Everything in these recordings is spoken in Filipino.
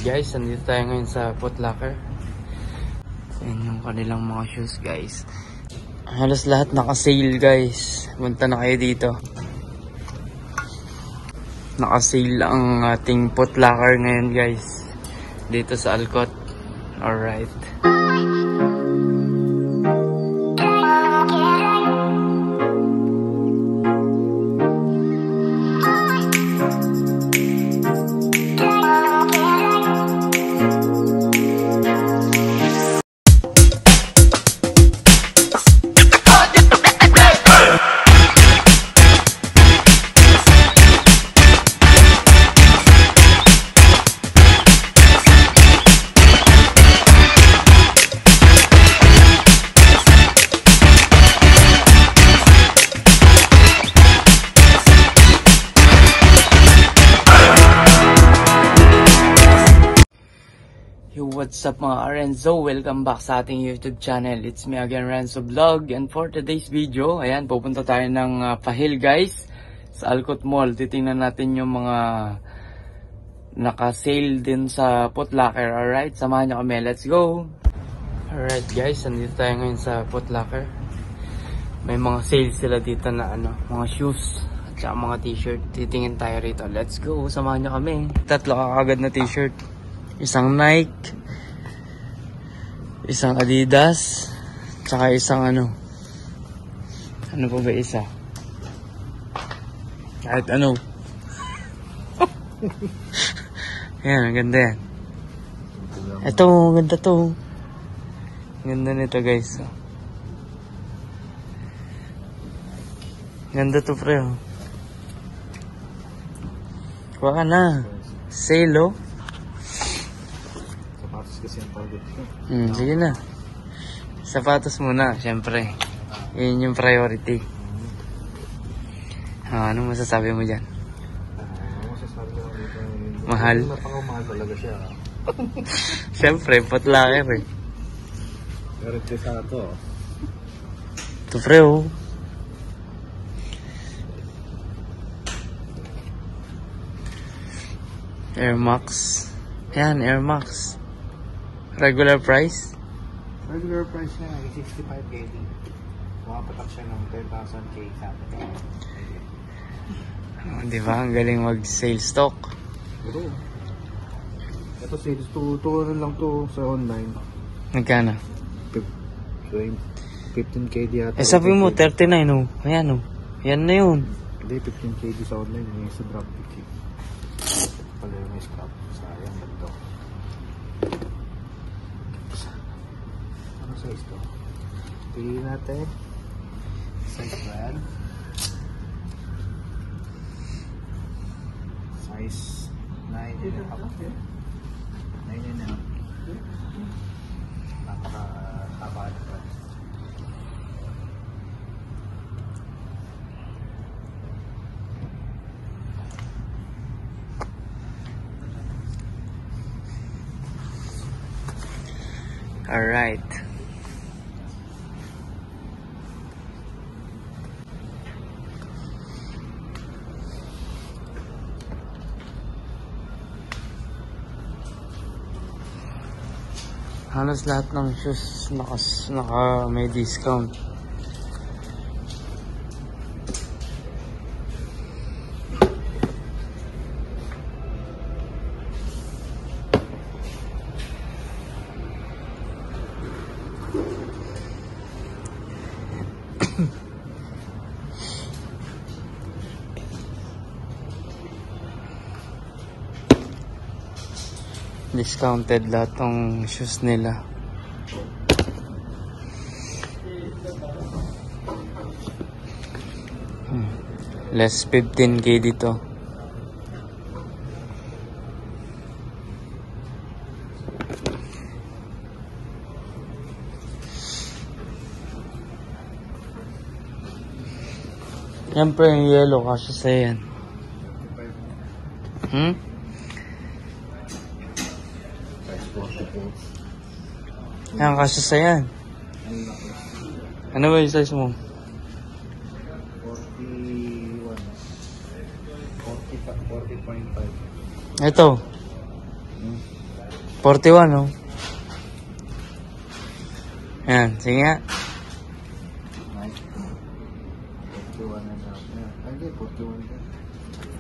Guys, nandito tayo ngayon sa Foot Locker. Ayan yung kanilang mga shoes guys. Halos lahat naka-sale guys. Punta na kayo dito. Naka-sale ang ating Foot Locker ngayon guys. Dito sa Alcott. Alright. What's up mga Renzo? Welcome back sa ating YouTube channel. It's me again, Renzo Vlog. And for today's video, ayan, pupunta tayo ng Pahil guys. Sa Alcott Mall. Titingnan natin yung mga naka-sale din sa Foot Locker. Alright, samahan nyo kami. Let's go! Alright guys, nandito tayo ngayon sa Foot Locker. May mga sale sila dito na mga shoes at saka mga t-shirt. Titingin tayo rito. Let's go! Samahan nyo kami. Tatlo kakagad na t-shirt. Isang Nike, isang Adidas, tsaka isang ano pa ba isa? Kahit ano. Yan, ang ganda yan. Ito, ganda to. Ganda nito guys. Ganda to pre. Kuha ka na. Sale oh. Kasi ang target ko. Sige na. Sapatos muna, syempre. Yun yung priority. Anong masasabi mo dyan? Masasabi ko dito. Mahal? Napaka-mahal talaga siya. Syempre, Foot Locker eh. Pero ito sa ito. Ito pre oh. Air Max. Yan, Air Max. Regular price? Regular price niya ay 65 KD. Pumapatak siya ng 10,000 K sa atin. Diba? Ang galing mag-sale stock. Pero, ito sales to lang to sa online. Nagkano? 15 KD yata. Sabi mo 39 oh. Ayan oh. Yan na yun. Hindi, 15 KD sa online. Yung sa drop pick. Pala yung scrap. Sayang ganito. Size to. Pili natin. Size brand. Size 9.5. 9.5. Napaka-taba na brand. Alright. Halos lahat ng shoes naka may discount. Discounted lahat ng shoes nila. Less 15K dito. Siyempre yung yellow kasi sa yan. Yan kasi sa yan. Ano ba yung size mo? 40.5. Ito. 41, oh. Yan, sige nga. 41 and a half. Hindi, 41 ka.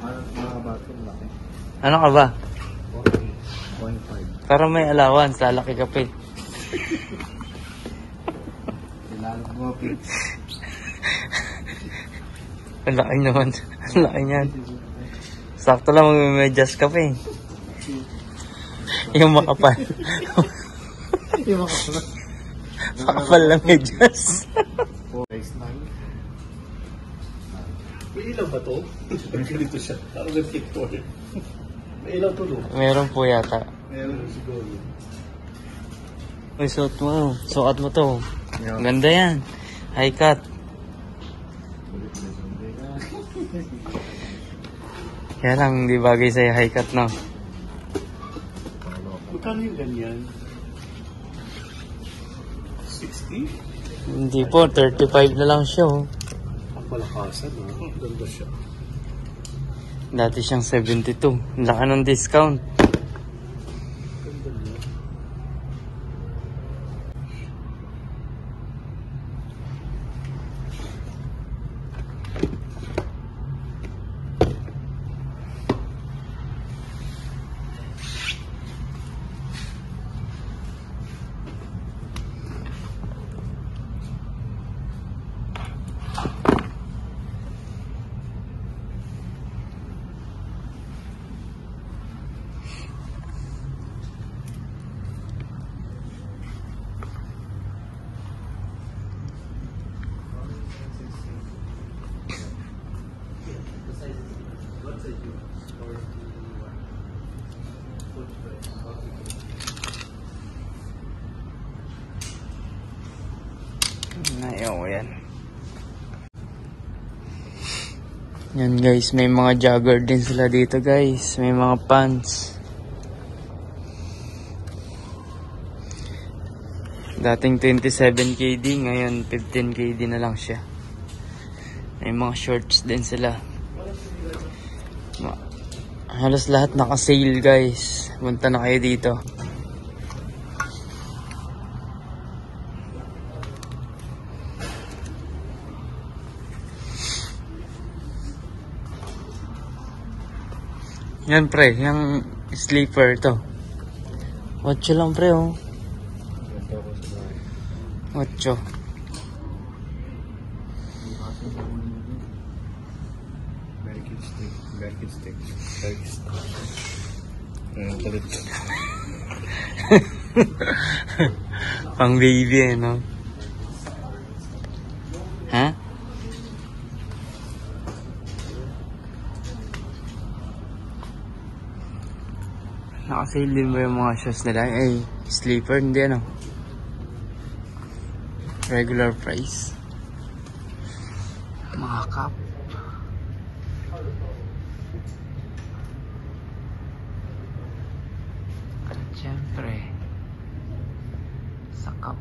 Mga bato, laki. Ano ka ba? 40.5. Para may allowance, lalaki ka pa eh. Ilalak mo, Pete. Ang laki naman. Ang laki niyan. Sakto lang mag-medyas ka pa eh. Yung makapal. Yung makapal. Makapal na medyas. Size 9. May ilaw ba to? Ganito siya. Parang reflector. May ilaw to, no? Meron po yata. Meron siguro. Uy, suot mo. Sukat mo to. Ganda yan. High cut. Kaya lang, hindi bagay sa'yo high cut, no? Magkano yung ganyan? 60? Hindi po, 35 na lang siya, oh. Ang malakasan, ha? Ganda siya. Dati siyang 72. Laka ng discount. Ganda niya. Ayaw, yan. Yan guys, may mga jogger din sila dito guys. May mga pants. Dating 27 KD, ngayon 15 KD na lang siya. May mga shorts din sila. Halos lahat naka-sale guys. Punta na kayo dito. Yan pre, yung sleeper to. 8 lang pre, oh. 8. American stick. American stick. American stick. Kulit. Pang baby eh, no? Ha? Naka-sale din ba yung mga shoes nila? Ay, sleeper, hindi ano? Regular price. Mga cup. At syempre, sa cup.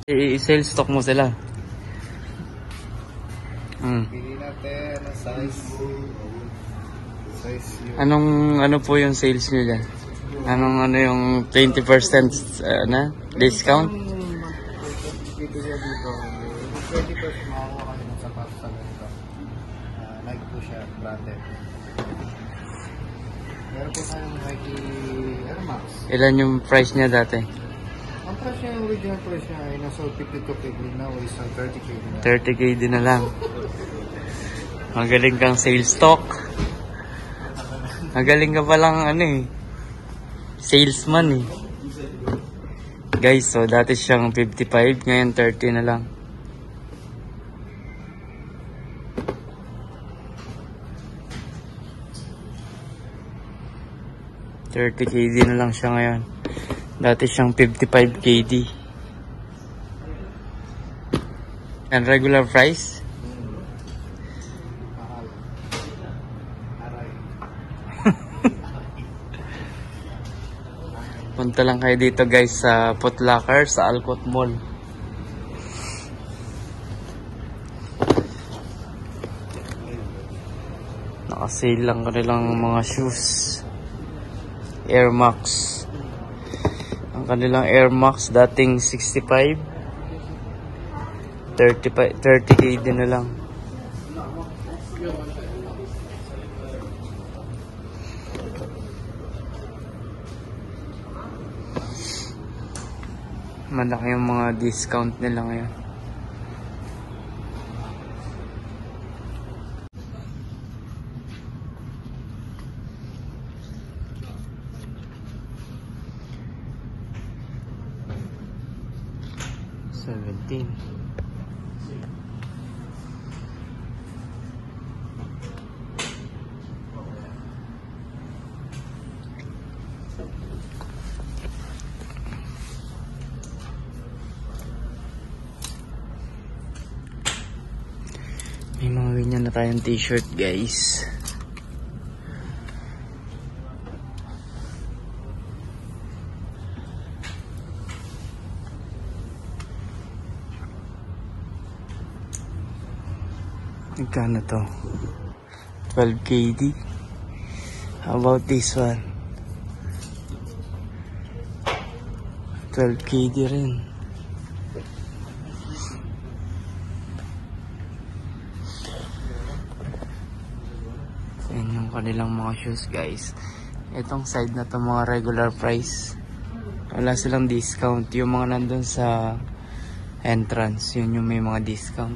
I-sale stock mo sila. Pili natin ang size. Size yun. Ano po yung sales nyo dyan? Ano yung 20% na discount? Dito siya dito. 20% makakuha kayo ng sapatos sa ganito. Nike po siya, branded. Meron po tayong Nike Air Max. Ilan yung price niya dati? Ang price niya, original price niya ay nasa 52 KD na o isang 30 KD na. 30k din na lang. Magaling kang sales stock. Magaling ka palang ano eh. Salesman eh. Guys, so dati siyang 55, ngayon 30 na lang. $30 KD na lang siya ngayon. Dati siyang 55 KD. And regular price? Mahal. Aray. Punta lang kayo dito guys sa Foot Locker sa Alcott Mall. Naka-sale lang kanilang mga shoes. Air Max. Ang kanilang Air Max dating 65. 30k din na lang. Malaki yung mga discount nila ngayon. $17. May mga ganyan na tayong t-shirt guys. Magkano to? 12 KD. How about this one? 12 KD rin. Yan yung kanilang mga shoes guys. Itong side na to mga regular price. Wala silang discount. Yung mga nandun sa entrance, yun yung may mga discount.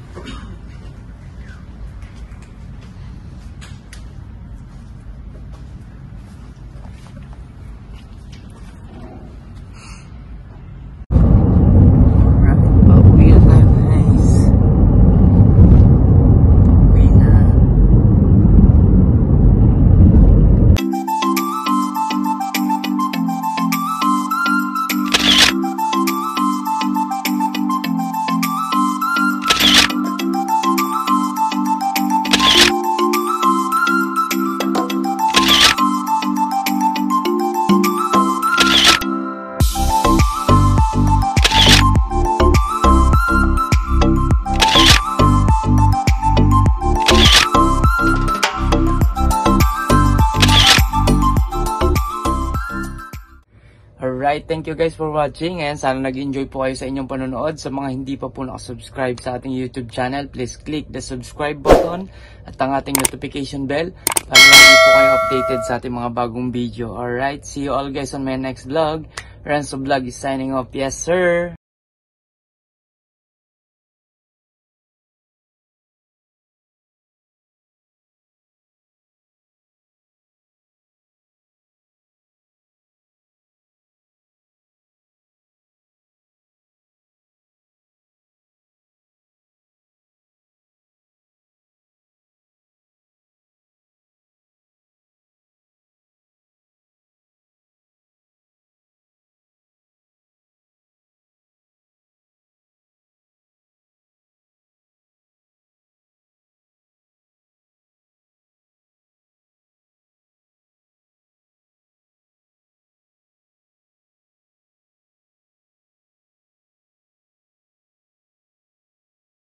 Alright, thank you guys for watching and sana nag-enjoy po kayo sa inyong panonood. Sa mga hindi pa po nakasubscribe sa ating YouTube channel, please click the subscribe button at ang ating notification bell para lagi po kayo updated sa ating mga bagong video. Alright, see you all guys on my next vlog. Renzo Vlog is signing off. Yes sir!